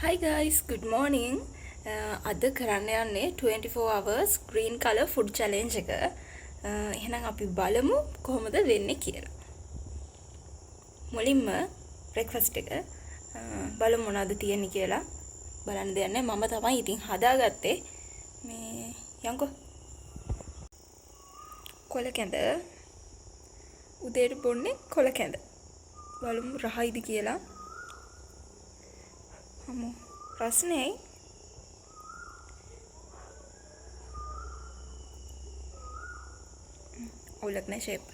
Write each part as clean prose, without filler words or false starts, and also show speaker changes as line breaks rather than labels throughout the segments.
Hi guys, good morning. අද කරන්න යන්නේ 24 hours green color food challenge එක. එහෙනම් අපි බලමු කොහොමද වෙන්නේ කියලා. මුලින්ම breakfast එක බලමු මොනවද තියෙන්නේ කියලා. බලන්න දෙයක් නැහැ. මම තමයි ඉතින් හදාගත්තේ. මේ යන්කෝ. කොළ කැඳ. උදේට බොන්නේ කොළ කැඳ. බලමු රහයිද කියලා. අම්මෝ රස්නේ ඔලක් නැහැ ෂේප්.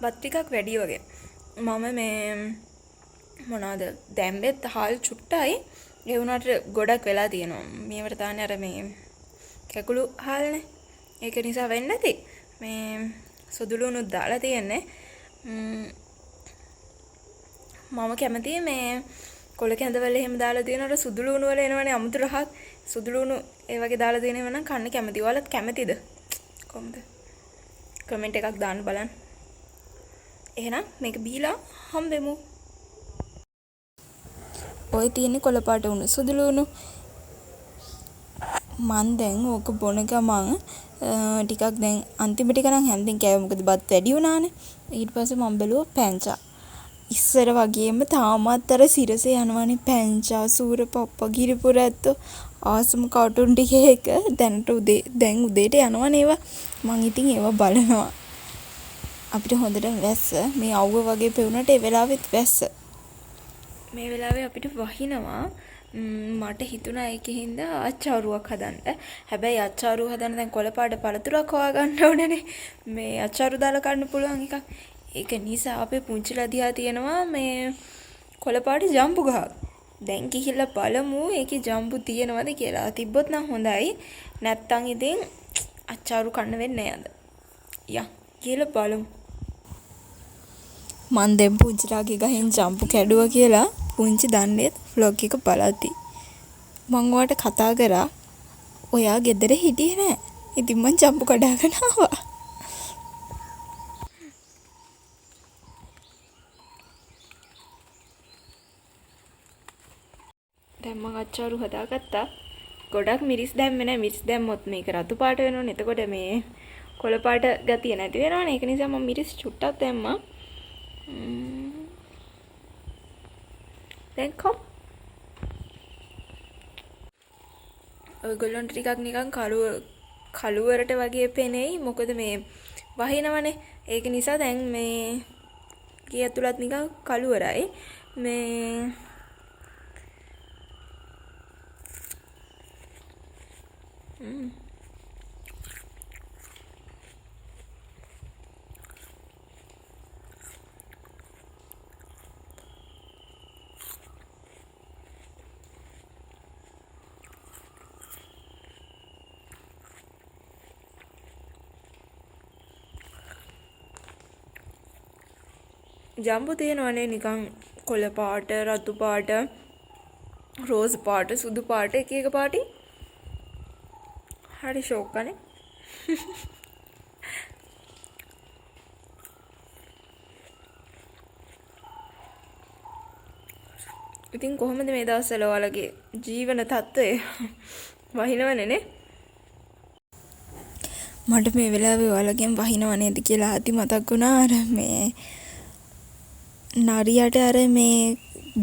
බත් ටිකක් වැඩි වගේ. මම මේ මොනවාද දැම්බෙත් හාල් චුට්ටයි ඒ වුණාට ගොඩක් වෙලා තියෙනවා. මේවට තාන්නේ අර මේ කැකුළු හාල්නේ. ඒක නිසා වෙන්නේ නැති. මේ සුදුලුණුත් දාලා තියෙන්නේ. මම කැමතියි මේ කොළ කැඳවල එහෙම දාලා තියෙනවට සුදුලුණු වල එනවනේ අමුතු රහක්. සුදුලුණු ඒ වගේ දාලා තියෙනව නම් කන්න කැමතියි. ඔයාලත් කැමතිද? කොහොමද? කමෙන්ට් එකක් දාන්න බලන්න. එහෙනම් මේක බීලා හම්බෙමු. ඔය තියෙන්නේ කොළ පාට උණු සුදුලුණු. මන් දැන් ඕක බොන ගමන් ටිකක් දැන් අන්තිම ටික නම් හැන්දෙන් කෑවා. මොකද බත් වැඩි වුණානේ. ඊට පස්සේ මම බැලුවා පැංචා. ඉස්සර වගේම තාමත් අර සිරසේ යනවනේ පැංචා, සූරපප්පා, ගිරිපුර ඇත්තෝ ආසම කාටුන් ටික එක දැන් උදේට යනවනේ ඒවා. මං ඉතින් ඒවා බලනවා. අපිට හොඳට වැස්ස මේ අවුව වගේ පෙවුනට ඒ වෙලාවෙත් වැස්ස. මේ වෙලාවේ අපිට වහිනවා. මට හිතුණා ඒකෙන්ද අච්චාරුවක් හදන්න. හැබැයි අච්චාරුව හදන්න දැන් කොළපාට පළතුරක් හොයාගන්න ඕනේනේ. මේ අච්චාරු දාලා කන්න පුළුවන් එකක්. ඒක නිසා අපේ පුංචිලා දිහා තියෙනවා මේ කොළපාට ජම්බු ගහක්. දැන් ගිහිල්ලා බලමු ඒකේ ජම්බු තියෙනවද කියලා. තිබ්බොත් නම් හොඳයි. නැත්තම් ඉතින් අච්චාරු කන්න වෙන්නේ නැහැ අද. යා ගිහලා බලමු. මන් දැන් පුංචිලාගේ ගහෙන් ජම්බු කැඩුවා කියලා පුංචි දන්නේ vlog එක බලද්දි මං ඔයාට කතා කරා. ඔයා ගෙදර හිටියේ නෑ. ඉතින් මං ජම්බු කඩාගෙන ආවා. දැන් මං අච්චාරු හදාගත්තා. ගොඩක් මිරිස් දැම්මේ නෑ. මිරිස් දැම්මොත් මේක රතු පාට වෙනවනේ. එතකොට මේ කොළ පාට ගතිය නැති වෙනවනේ. ඒක නිසා මම මිරිස් චුට්ටක් දැම්මා. දැන් කොම් ඔයගොල්ලන්ට ටිකක් නිකන් කළුවරට වගේ පෙනෙයි. මොකද මේ වහිනවනේ. ඒක නිසා දැන් මේ ගේ ඇතුළත් නිකන් කළුවරයි. මේ ජම්බු තියෙනවනේ නිකන් කොළ පාට, රතු පාට, රෝස් පාට, සුදු පාට එක එක පාටි. හරි ෂෝක් අනේ. ඉතින් කොහොමද මේ දවස්වල ඔයාලගේ ජීවන තත්ත්වය? වහිනවනේ නේ? මට මේ වෙලාවේ ඔයාලගෙන් වහිනව නේද කියලා අති මතක් වුණා. අර මේ නරියට අර මේ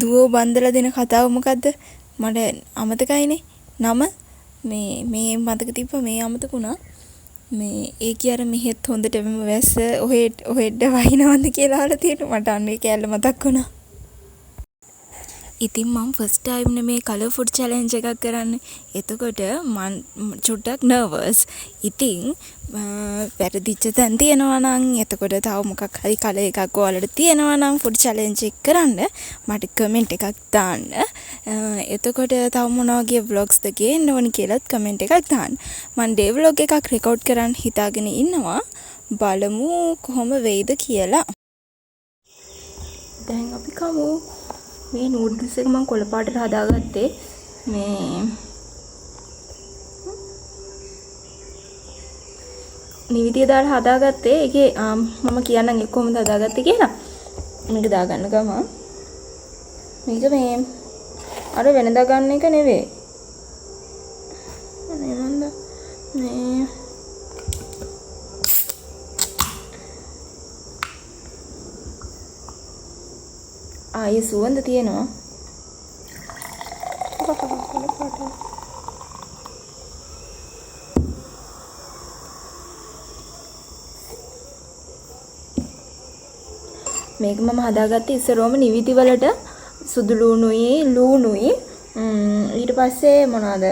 දුවෝ බන්දලා දෙන කතාව මොකද්ද? මට අමතකයිනේ නම. මේ මතක තිබ්බා මේ අමතකුණා. මේ ඒකේ අර මෙහෙත් හොඳටම වැස්ස ඔහෙඩ වහිනවද කියලා අහලා තියෙනවා. මට අන්නේ කෑල්ල මතක් වුණා. ඉතින් මම ෆස්ට් ටයිම් මේ කලර් ෆුඩ් චැලෙන්ජ් එකක් කරන්නේ. එතකොට මම චුට්ටක් නර්වස්. ඉතින් වැරදිච්ච තැන් තියෙනවා නම් එතකොට තව මොකක් හරි කලර් එකක් ඔයාලට තියෙනවා නම් ෆුඩ් චැලෙන්ජ් එක කරන්න මට කමෙන්ට් එකක් දාන්න. එතකොට තව මොන වගේ vlogs ද ගේන්න ඕනි කියලාත් කමෙන්ට් එකක් දාන්න. මම ඩේ vlog එකක් රෙකෝඩ් කරන්න හිතාගෙන ඉන්නවා. බලමු කොහොම වෙයිද කියලා. දැන් අපි කමු. මේ නූඩ්ල්ස් එක මම කොළ පාටට හදාගත්තේ. මේ නිවිතිය දාලා හදාගත්තේ. ඒකේ මම කියන්නම් ඒක කොහොමද හදාගත්තේ කියලා. මේක දාගන්න ගමන් මේක මේ අර වෙනදා ගන්න එක නෙවෙයි. අනේ මන්ද මේ ආයේ සුවඳ තියෙනවා. මේක මම හදාගත්තේ ඉස්සරවම නිවිති වලට සුදු ලූණුයි ඊට පස්සේ මොනවාද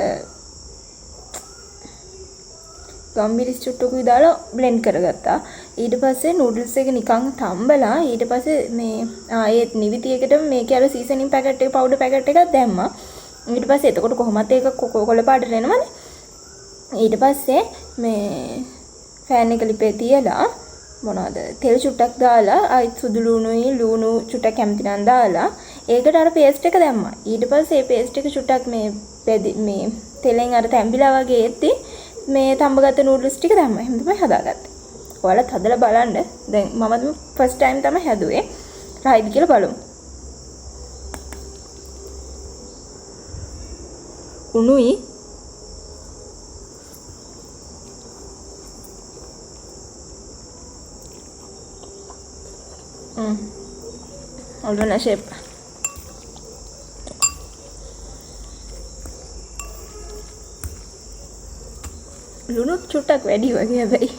ගම්මිරිස් චුට්ටකුයි දාලා බ්ලෙන්ඩ් කරගත්තා. ඊට පස්සේ නූඩල්ස් එක නිකන් තම්බලා ඊට පස්සේ මේ ආයෙත් නිවිතියකට මේකේ අර සීසනින් පැකට් එක පවුඩර් පැකට් එකක් දැම්මා. ඊට පස්සේ එතකොට කොහොමත් ඒක කොළ පාටට එනවනේ. ඊට පස්සේ මේ ෆෑන් එක ලිපේ තියලා මොනවාද තෙල් චුට්ටක් දාලා ආයෙත් සුදු ලූණු චුට්ටක් කැමති නම් දාලා ඒකට අර පේස්ට් එක දැම්මා. ඊට පස්සේ මේ පේස්ට් එක චුට්ටක් මේ තෙලෙන් අර තැඹිලා වගේ එද්දි මේ තඹගත්ත නූඩල්ස් ටික දැම්මා. එහෙනම් තමයි හදාගත්තේ. ඔයාලත් හදලා බලන්න. දැන් මම ෆස්ට් ටයිම් තමයි හැදුවේ. රයිද කියලා බලමු. උණුයි ඔල්වන ෂේප් ලුණු චුට්ටක් වැඩි වගේ හැබැයි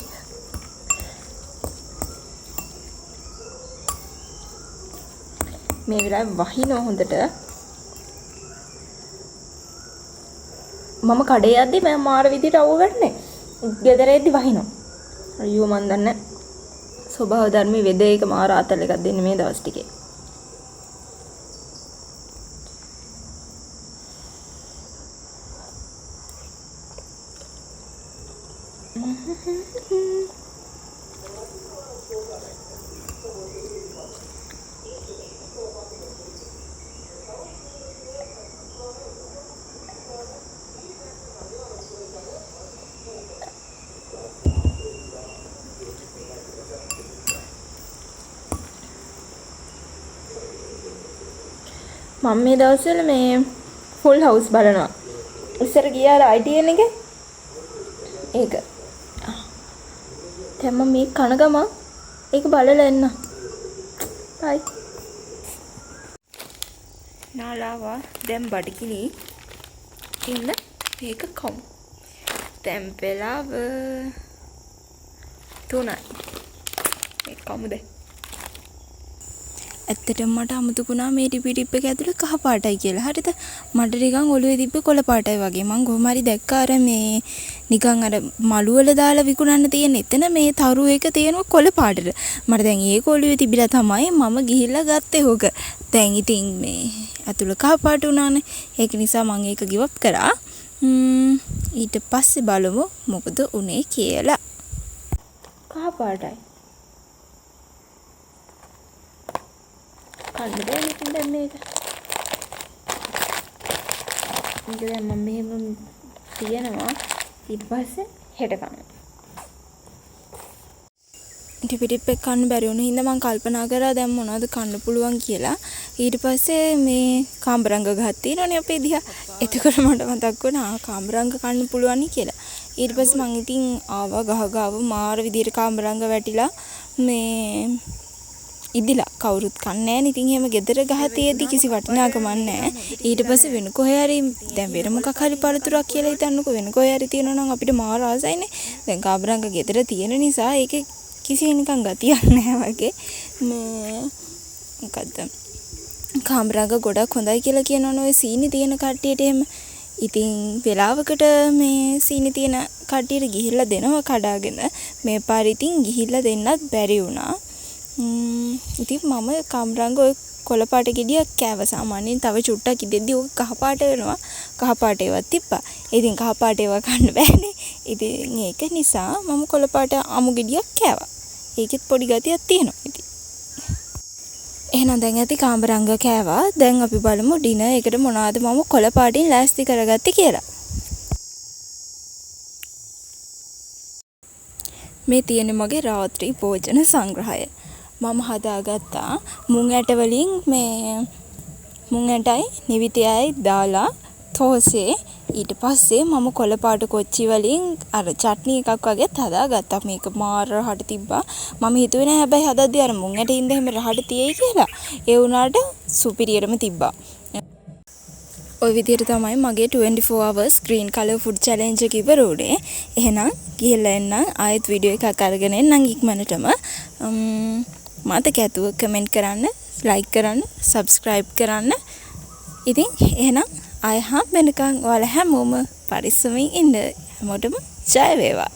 මේ වෙලාවේ වහිනවා හොඳට. මම කඩේ යද්දි මම මාර විදියට අවුව ගන්නෑ. ගෙදර එද්දි වහිනවා. අයියෝ මන් දන්නේ ස්වභාව ධර්මයේ වෙද එක මාර ආතල් එකක් දෙන්නේ මේ දවස් ටිකේ. මම මේ දවස්වල මේ ෆුල් හවුස් බලනවා. ඉස්සර ගියා ITN එකේ. ඒක. දැන් මම මේ කන ගම ඒක බලලා එන්න. බයි. නාලාවා දැන් බඩගිනි. ඉන්න මේක කොම්. දැන් වෙලාව 3යි. මේ කොමුද? ඇත්තටම මට අමුතුකුණා මේ ටිප් එක ඇතුලේ කහ පාටයි කියලා. හරිද? මට නිකන් ඔළුවේ තිබ්බ කොළ පාටයි වගේ. මං කොහොම හරි දැක්කා අර මේ නිකන් අර මළු වල දාලා විකුණන්න තියෙන එතන මේ තරු එක තියෙනවා කොළ පාටට. මට දැන් ඒක ඔළුවේ තිබිලා තමයි මම ගිහිල්ලා ගත්තේ හොක. දැන් ඉතින් මේ ඇතුළ කහ පාට උනානේ. ඒක නිසා මං ඒක ගිව් අප් කරා. ඊට පස්සේ බලමු මොකද උනේ කියලා. කහ පාටයි. කන්න බෑ ඉතින් දැන් මේක. මේක දැන් මම මෙහෙම තියනවා ඊට පස්සේ හෙට කනවා. ටිප් එක කන්න බැරි වුණා හින්දා මම කල්පනා කරා දැන් මොනවද කන්න පුළුවන් කියලා. ඊට පස්සේ මේ කාමරංග ගහක් තියෙනවනේ අපේ දිහා. එතකොට මට මතක් වුණා කාමරංග කන්න පුළුවන් නේ කියලා. ඊට පස්සේ මම ඉතින් ආවා ගහගාව මාර විදියට කාමරංග වැටිලා මේ ඉදිලා කවුරුත් කන්නේ නැහැ. ඉතින් එහෙම ගෙදර ගහ තියෙද්දි කිසි වටිනාකමක් නැහැ. ඊට පස්සේ වෙන කොහේ හරි දැන් වෙන මොකක් හරි පළතුරක් කියලා හිතන්නකෝ වෙන කොහේ හරි තියෙනවා නම් අපිට මාර ආසයිනේ. දැන් කාමරංග ගෙදර තියෙන නිසා ඒකේ කිසි නිකන් ගතියක් නැහැ වගේ. මේ මොකද්ද? කාමරංග ගොඩක් හොඳයි කියලා කියනවනේ ඔය සීනි තියෙන කට්ටියට එහෙම. ඉතින් වෙලාවකට මේ සීනි තියෙන කට්ටියට ගිහිල්ලා දෙනවා කඩාගෙන. මේ පාර ඉතින් ගිහිල්ලා දෙන්නත් බැරි වුණා. ඉතින් මම කාමරංග ඔය කොළ පාට ගෙඩියක් කෑව. සාමාන්‍යයෙන් තව චුට්ටක් ඉදෙද්දි ඔක කහ පාට වෙනවා. කහ පාට ඒවත් තිබ්බා. ඉතින් කහ පාට ඒවා කන්න බෑනේ. ඉතින් ඒක නිසා මම කොළ පාට අමු ගෙඩියක් කෑවා. ඒකෙත් පොඩි ගතියක් තියෙනවා ඉතින්. එහෙනම් දැන් ඇති කාමරංග කෑවා. දැන් අපි බලමු ඩිනර් එකට මොනවද මම කොළ පාටින් ලෑස්ති කරගත්තේ කියලා. මේ තියෙන මගේ රාත්‍රී භෝජන සංග්‍රහය. මම හදාගත්තා මුං ඇට වලින් මුං ඇටයි නිවිතයයි දාලා තෝසේ. ඊට පස්සේ මම කොළ පාට කොච්චි වලින් අර චට්නි එකක් වගේත් හදාගත්තා. මේක මාර රහට තිබ්බා. මම හිතුවේ නෑ හැබැයි හදද්දී අර මුං ඇටේ ඉඳන් එහෙම රහට තියෙයි කියලා. ඒ වුණාට සුපිරියරම තිබ්බා. ඔය විදිහට තමයි මගේ 24 hours green color food challenge එක ඉවර වුණේ. එහෙනම් ගිහලා එන්න ආයෙත් වීඩියෝ එකක් අරගෙන එන්නම් ඉක්මනටම. මතක ඇතුව කමෙන්ට් කරන්න, ලයික් කරන්න, subscribe කරන්න. ඉතින් එහෙනම් ආයෙ හම්බෙනකන් ඔයාලා හැමෝම පරිස්සමින් ඉන්න. හැමෝටම ජය වේවා.